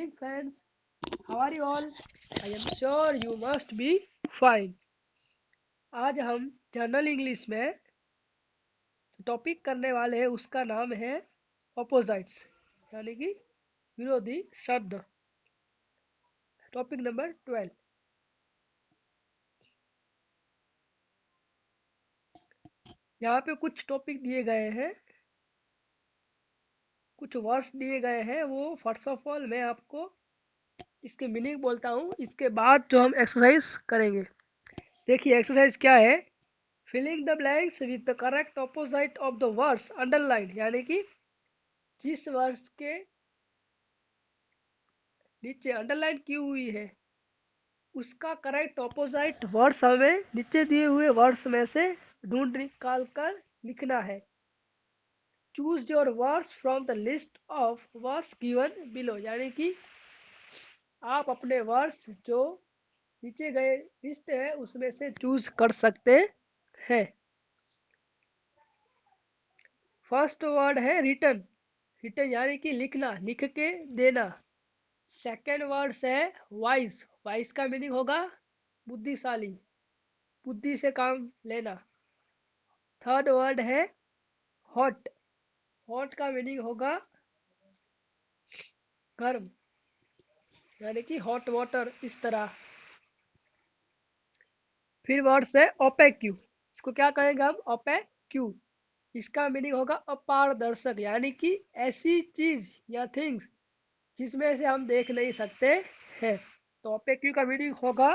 morning, friends. How are you all? I am sure you must be fine. आज हम general English में topic करने वाले हैं, उसका नाम है ऑपोजिट्स, यानी कि विरोधी शब्द। Topic number 12। यहाँ पे कुछ टॉपिक दिए गए हैं, कुछ वर्ड्स दिए गए हैं। वो फर्स्ट ऑफ ऑल मैं आपको इसके मीनिंग बोलता हूँ, इसके बाद जो हम एक्सरसाइज करेंगे। देखिए एक्सरसाइज क्या है। Filling the blanks with the correct opposite of the words underline, यानी कि जिस वर्ड्स के नीचे अंडरलाइन की हुई है उसका करेक्ट ऑपोजिट वर्ड्स हमें नीचे दिए हुए वर्ड्स में से ढूंढ निकाल कर लिखना है। Choose your words from the list of words given below, यानी कि आप अपने वर्ड्स जो नीचे गए लिस्ट है उसमें से चूज कर सकते हैं। फर्स्ट वर्ड है रिटर्न। रिटर्न यानी कि लिखना, लिख के देना। सेकेंड वर्ड है वाइज। वाइज का मीनिंग होगा बुद्धिशाली, बुद्धि से काम लेना। थर्ड वर्ड है हॉट। हॉट का मीनिंग होगा गर्म, यानी कि हॉट वाटर, इस तरह। फिर वर्ड है ओपेक्यू। इसको क्या कहेंगे हम? ओपेक्यू। इसका मीनिंग होगा अपारदर्शक, यानी कि ऐसी चीज या थिंग्स जिसमें से हम देख नहीं सकते हैं। तो ओपेक्यू का मीनिंग होगा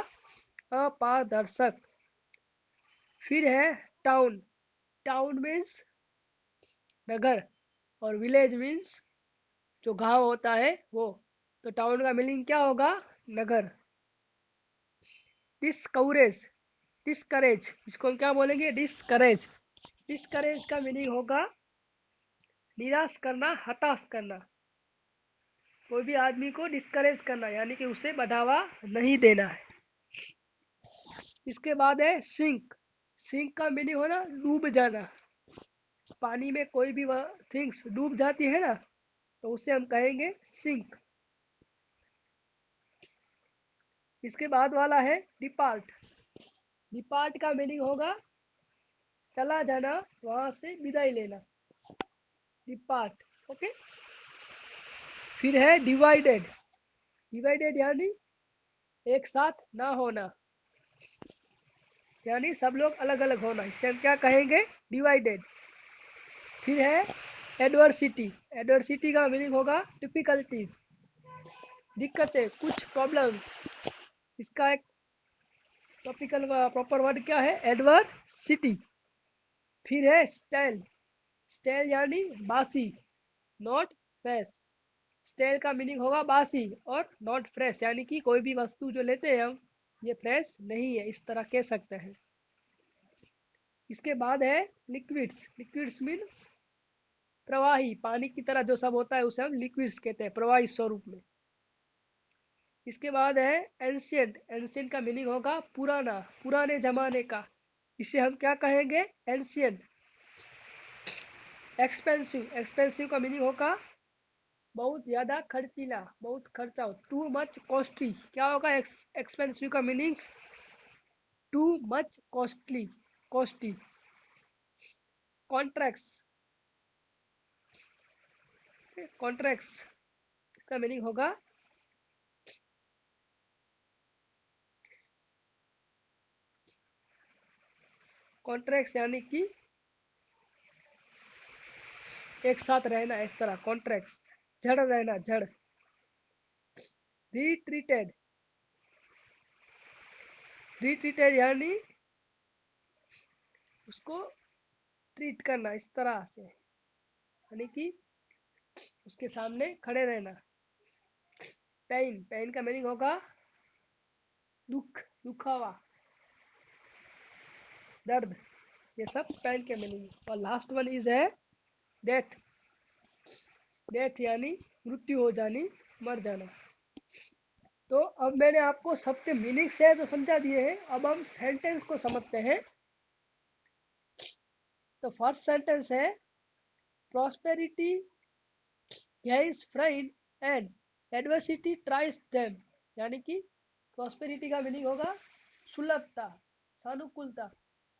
अपारदर्शक। फिर है टाउन। टाउन मीन्स नगर, और विलेज मीन्स जो गांव होता है वो। तो टाउन का मीनिंग क्या होगा? नगर। डिस्कवरेज। डिस्करेज, इसको हम क्या बोलेंगे? डिस्करेज। डिस्करेज का मीनिंग होगा निराश करना, हताश करना। कोई भी आदमी को डिस्करेज करना, यानी कि उसे बढ़ावा नहीं देना है। इसके बाद है सिंक। सिंक का मीनिंग होना डूब जाना। पानी में कोई भी थिंग्स डूब जाती है ना, तो उसे हम कहेंगे सिंक। इसके बाद वाला है डिपार्ट। डिपार्ट का मीनिंग होगा चला जाना, वहां से विदाई लेना। Depart, okay. फिर है डिवाइडेड। डिवाइडेड यानी एक साथ ना होना, यानी सब लोग अलग अलग होना, इसे हम क्या कहेंगे? डिवाइडेड। फिर है एडवर्सिटी। एडवर्सिटी का मीनिंग होगा डिफिकल्टीज, दिक्कतें, कुछ प्रॉब्लम्स। इसका एक टॉपिकल प्रॉपर वर्ड क्या है? एडवर्सिटी। फिर है स्टाइल। स्टाइल यानी बासी, नॉट फ्रेश। स्टाइल का मीनिंग होगा बासी और नॉट फ्रेश, यानी कि कोई भी वस्तु जो लेते हैं हम, ये फ्रेश नहीं है, इस तरह कह सकते हैं। इसके बाद है लिक्विड्स। लिक्विड्स मीन्स प्रवाही, पानी की तरह जो सब होता है उसे हम लिक्विड्स कहते हैं, प्रवाही स्वरूप में। इसके बाद है एंशियंट। एंशियंट का मीनिंग होगा पुराना, पुराने जमाने का, इसे हम क्या कहेंगे? एंशियंट। एक्सपेंसिव। एक्सपेंसिव का मीनिंग होगा बहुत ज़्यादा खर्चीला, बहुत खर्चा हो। टू मच कॉस्टली, क्या होगा एक्सपेंसिव का meanings? Too much costly, costly. Contracts. Contracts का मीनिंग होगा कॉन्ट्रैक्ट्स, यानी कि एक साथ रहना, इस तरह कॉन्ट्रैक्ट्स। जड़ रहना, जड़। रिट्रीटेड। रिट्रीटेड यानी उसको ट्रीट करना इस तरह से, यानी कि उसके सामने खड़े रहना। पेन। पेन का मीनिंग होगा दुख, दुखावा, दर्द। ये सब पेन के मीनिंग। और लास्ट वन इज है डेथ। डेथ यानी मृत्यु हो जानी, मर जाना। तो अब मैंने आपको सबके मीनिंग से जो समझा दिए हैं, अब हम सेंटेंस को समझते हैं। तो फर्स्ट सेंटेंस है prosperity is friend and adversity tries them, यानी कि प्रॉस्पेरिटी का मीनिंग होगा सुलभता, सानुकूलता।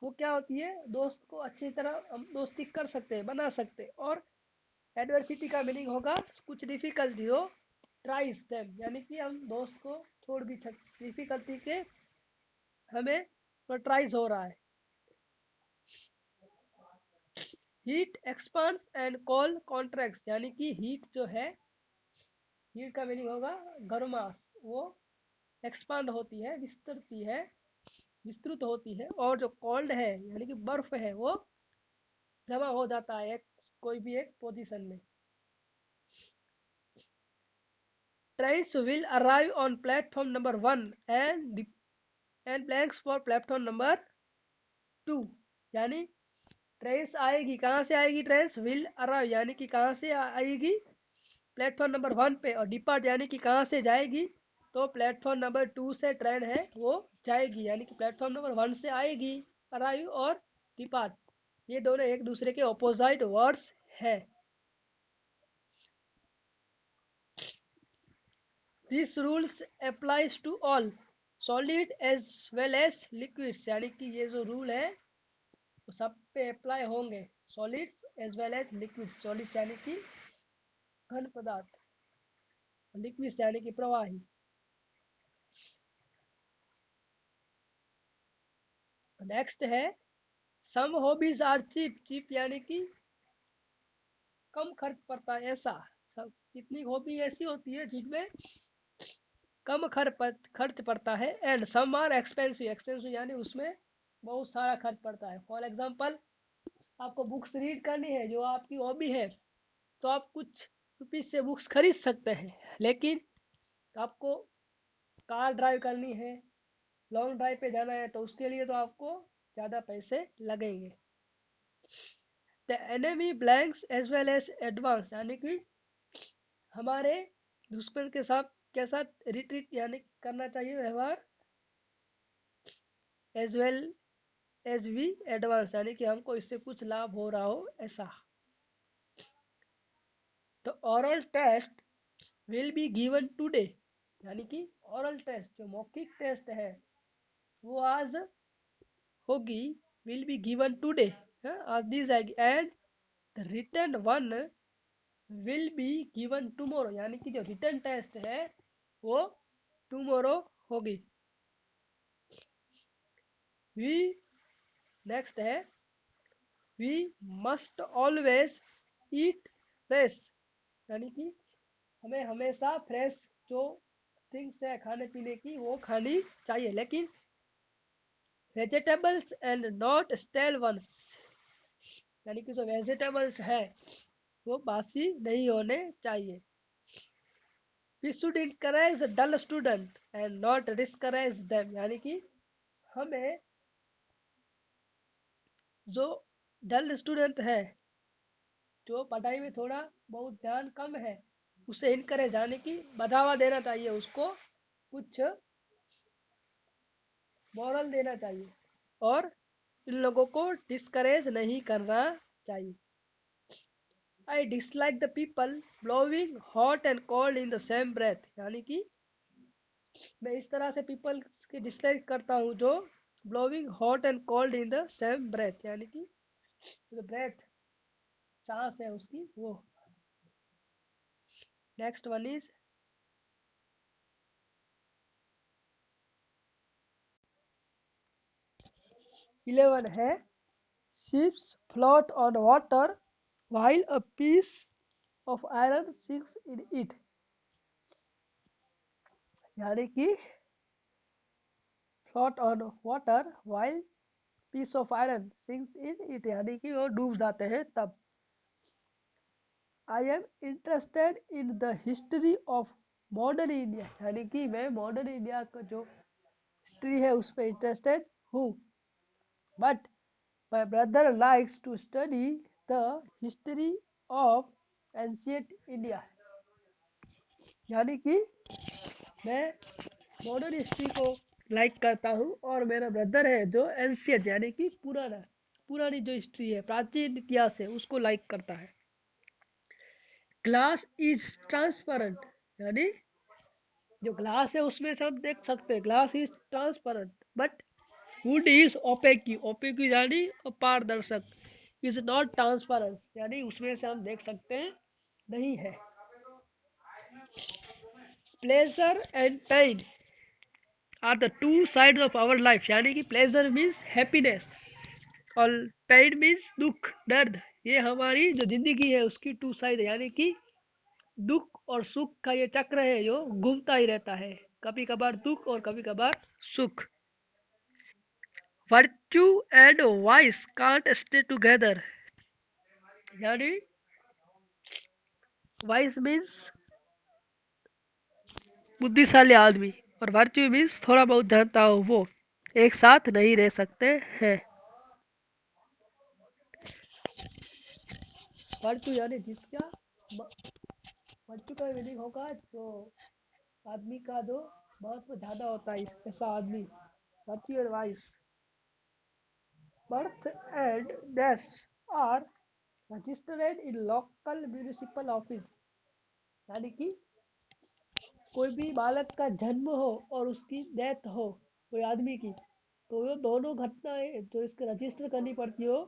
वो क्या होती है, दोस्त को अच्छी तरह हम दोस्ती कर सकते हैं, बना सकते हैं। और एडवर्सिटी का मीनिंग होगा कुछ डिफिकल्टी हो, ट्राइज देम, यानी कि हम दोस्त को छोड़ भी सकते, डिफिकल्टी के हमें ट्राइज हो रहा है। Heat expands and cold contracts, यानी कि हीट जो है, हीट का मीनिंग होगा गर्माश, वो एक्सपांड होती है, विस्तरती है, विस्तृत होती है। और जो कोल्ड है यानी कि बर्फ है, वो जमा हो जाता है एक कोई भी एक पोजीशन में। Trains will arrive on platform number 1 and blanks for platform number 2, यानी ट्रेन्स आएगी, कहाँ से आएगी, ट्रेन्स विल अराइव यानी कि कहाँ से आएगी, प्लेटफॉर्म नंबर 1 पे। और डिपार्ट यानी कि कहाँ से जाएगी, तो प्लेटफॉर्म नंबर 2 से ट्रेन है वो जाएगी, यानी कि प्लेटफॉर्म नंबर 1 से आएगी, अराइव और डिपार्ट, ये दोनों एक दूसरे के ऑपोजिट वर्ड्स है। This rules applies to all solid as well as liquids, यानी कि ये जो रूल है वो सब पे अप्लाई होंगे, solids as well as liquids, solids यानी कि घन पदार्थ, लिक्विड्स यानी कि प्रवाही। नेक्स्ट है सम हॉबीज आर चीप, चीप यानी कि कम खर्च पड़ता है, ऐसा सब कितनी हॉबी ऐसी होती है जिनमें कम खर्च पड़ता है। And some are expensive, expensive यानी उसमें बहुत सारा खर्च पड़ता है। फॉर एग्जांपल, आपको बुक्स रीड करनी है जो आपकी हॉबी है, तो आप कुछ रुपीज से बुक्स खरीद सकते हैं। लेकिन आपको कार ड्राइव करनी है, लॉन्ग ड्राइव पे जाना है, तो उसके लिए तो आपको ज़्यादा पैसे लगेंगे। The enemy blanks as well as advance, यानी कि हमारे दुश्मन के साथ कैसा रिट्रीट यानी करना चाहिए व्यवहार, as well as we advance, यानी कि हमको इससे कुछ लाभ हो रहा हो ऐसा। तो oral test will be given today, यानी कि ओरल टेस्ट जो मौखिक टेस्ट है वो आज होगी, विल बी गिवन टुडे, आज दी जाएगी। And the written one will be given tomorrow, यानी कि जो रिटन टेस्ट है वो टुमारो होगी। वी नेक्स्ट है we must always eat fresh, यानी कि हमें हमेशा फ्रेश जो थिंग्स है खाने पीने की वो खानी चाहिए, लेकिन vegetables and not stale ones, यानी कि जो वेजिटेबल्स है वो बासी नहीं होने चाहिए। We should encourage dull student and not discourage them, यानी कि हमें जो डल स्टूडेंट है, जो पढ़ाई में थोड़ा बहुत ध्यान कम है, उसे इनकरेज यानी कि बढ़ावा देना चाहिए, उसको कुछ मॉरल देना चाहिए। और इन लोगों को डिस्करेज नहीं करना चाहिए। I dislike the people blowing hot and cold in the same breath, यानी कि मैं इस तरह से पीपल की डिसलाइक करता हूँ जो blowing hot and cold in the same breath, यानी कि जो ब्रेथ सांस है उसकी वो। नेक्स्ट वन इज 11 है ships float on water while a piece of iron sinks in it, यानी कि float on water while piece of iron sinks in it, यानी कि वो डूब जाते हैं तब। I am interested in the history of modern India, यानी कि मैं मॉडर्न इंडिया का जो हिस्ट्री है उस पर इंटरेस्टेड हूँ। But my brother likes to study the history of ancient India, यानी कि मैं मॉडर्न हिस्ट्री को लाइक करता हूँ, और मेरा ब्रदर है जो एंशियंट यानी कि पुरानी जो हिस्ट्री है, प्राचीन इतिहास है, उसको लाइक करता है। ग्लास इज ट्रांसपेरेंट, यानी जो ग्लास है उसमें से हम देख सकते हैं, glass is transparent, but wood is opaque, opaque यानी अपारदर्शक, इज नॉट ट्रांसपेरेंट यानी उसमें से हम देख सकते हैं नहीं है। Pleasure and pain are the two sides of our life, यानी कि प्लेजर मीन्स हैप्पीनेस और पेन मीन्स दुख, दर्द। ये हमारी जो जिंदगी है उसकी टू साइड है, यानी कि दुख और सुख का ये चक्र है जो घूमता ही रहता है, कभी कभार दुख और कभी कभार सुख। Virtue and vice can't stay together, यानी वाइस मीन्स बुद्धिशाली आदमी और वर्च्यू मीन्स थोड़ा बहुत जानता हो वो, एक साथ नहीं रह सकते हैं। वर्च्यू यानी जिसका वर्च्यू का मीनिंग होगा जो आदमी का जो महत्व ज्यादा होता है, ऐसा आदमी। Virtue and vice, birth and death are registered in local municipal office, यानी कि कोई भी बालक का जन्म हो और उसकी डेथ हो कोई आदमी की, तो ये दोनों घटनाएं जो इसके रजिस्टर करनी पड़ती हो,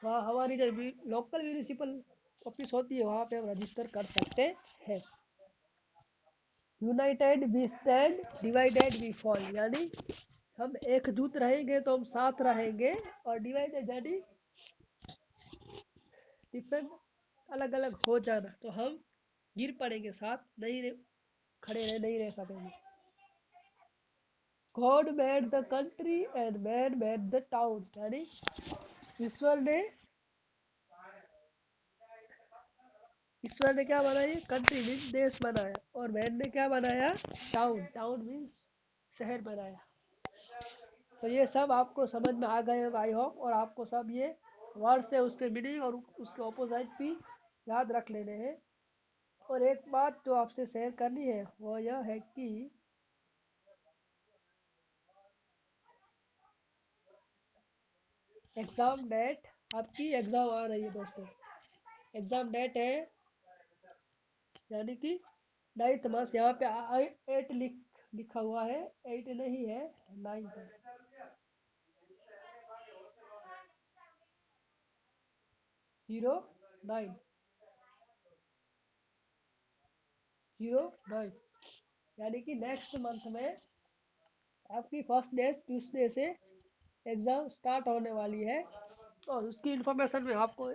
वहाँ हमारी जो लोकल म्यूनिसिपल ऑफिस होती है वहाँ पे हम रजिस्टर कर सकते हैं। United we stand, divided we fall, यानी हम एकजुट रहेंगे तो हम साथ रहेंगे, और डिवाइडेड यानी डिफरेंट, अलग अलग हो जाना तो हम गिर पड़ेंगे, साथ नहीं खड़े रह नहीं रह सकेंगे। God made the country and man made the town, यानी ईश्वर ने ईश्वर ने क्या बनाया, कंट्री मीन्स देश बनाया, और मैन ने क्या बनाया, टाउन, टाउन मीन्स शहर बनाया। तो ये सब आपको समझ में आ गए होगा आई होप, और आपको सब ये वर्ड्स है उसके मीनिंग और उसके ऑपोजिट भी याद रख लेने हैं। और एक बात जो आपसे शेयर करनी है वो यह है कि एग्जाम डेट, आपकी एग्जाम आ रही है दोस्तों, एग्जाम डेट है यानी कि 9th मार्च, यहाँ पे 8 लिखा हुआ है, 8 नहीं है, 9 है, 09, 09, यानी कि नेक्स्ट मंथ में आपकी फर्स्ट डे ट्यूसडे से एग्ज़ाम स्टार्ट होने वाली है, और उसकी इन्फॉर्मेशन मैं आपको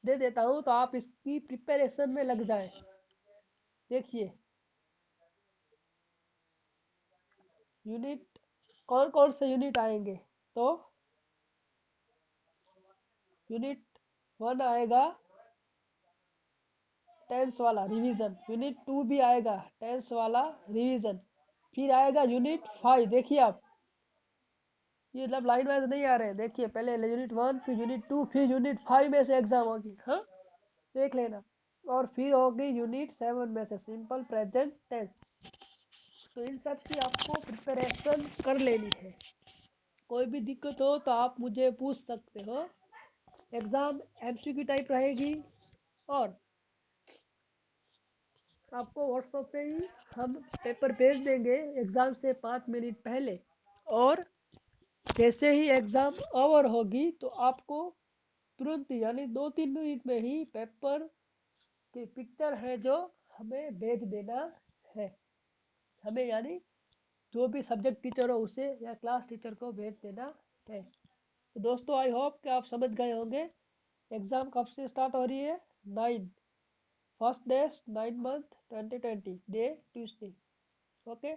दे देता हूँ, तो आप इसकी प्रिपरेशन में लग जाए। देखिए यूनिट कौन कौन से यूनिट आएंगे, तो यूनिट 1 आएगा टेंस वाला रिवीजन, यूनिट 2 भी आएगा टेंस वाला रिवीजन, फिर आएगा यूनिट 5, देखिए आप ये मतलब लाइन वाइज नहीं आ रहे हैं, देखिए पहले यूनिट 1 फिर यूनिट 2 फिर यूनिट 5 में से एग्जाम होगी, हाँ देख लेना। और फिर होगी यूनिट 7 में से सिंपल प्रेजेंट टेंस। तो इन सब की आपको प्रिपरेशन कर लेनी है, कोई भी दिक्कत हो तो आप मुझे पूछ सकते हो। एग्ज़ाम एमसीक्यू टाइप रहेगी, और आपको व्हाट्सएप पे ही हम पेपर भेज देंगे एग्ज़ाम से 5 मिनट पहले, और जैसे ही एग्ज़ाम ओवर होगी तो आपको तुरंत यानी 2-3 मिनट में ही पेपर की पिक्चर है जो हमें भेज देना है, हमें यानी जो भी सब्जेक्ट टीचर हो उसे या क्लास टीचर को भेज देना है। तो दोस्तों आई होप कि आप समझ गए होंगे एग्ज़ाम कब से स्टार्ट हो रही है, 9, first day 9 month 2020, day Tuesday. Okay,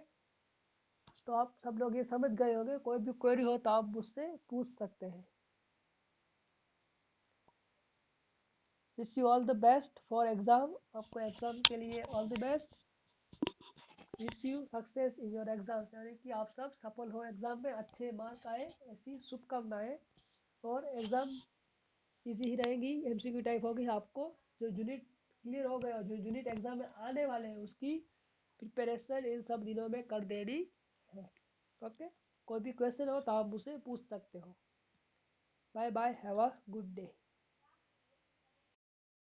तो आप सब लोग ये समझ गए होंगे, कोई भी क्वेरी हो तो आप मुझसे पूछ सकते हैं। Wish you all the best for exam, आपको एग्ज़ाम के लिए all the best. Wish you success in your exam, यानी कि आप सब सफल हो एग्ज़ाम में, अच्छे मार्क आए, ऐसी शुभकामनाएं। और एग्ज़ाम इजी ही रहेगी, एमसीक्यू टाइप होगी, आपको जो यूनिट क्लियर हो गए और जो यूनिट एग्ज़ाम में आने वाले हैं उसकी प्रिपरेशन इन सब दिनों में कर देनी है। ओके, कोई भी क्वेश्चन हो तो आप मुझसे पूछ सकते हो। Bye bye, have a good day.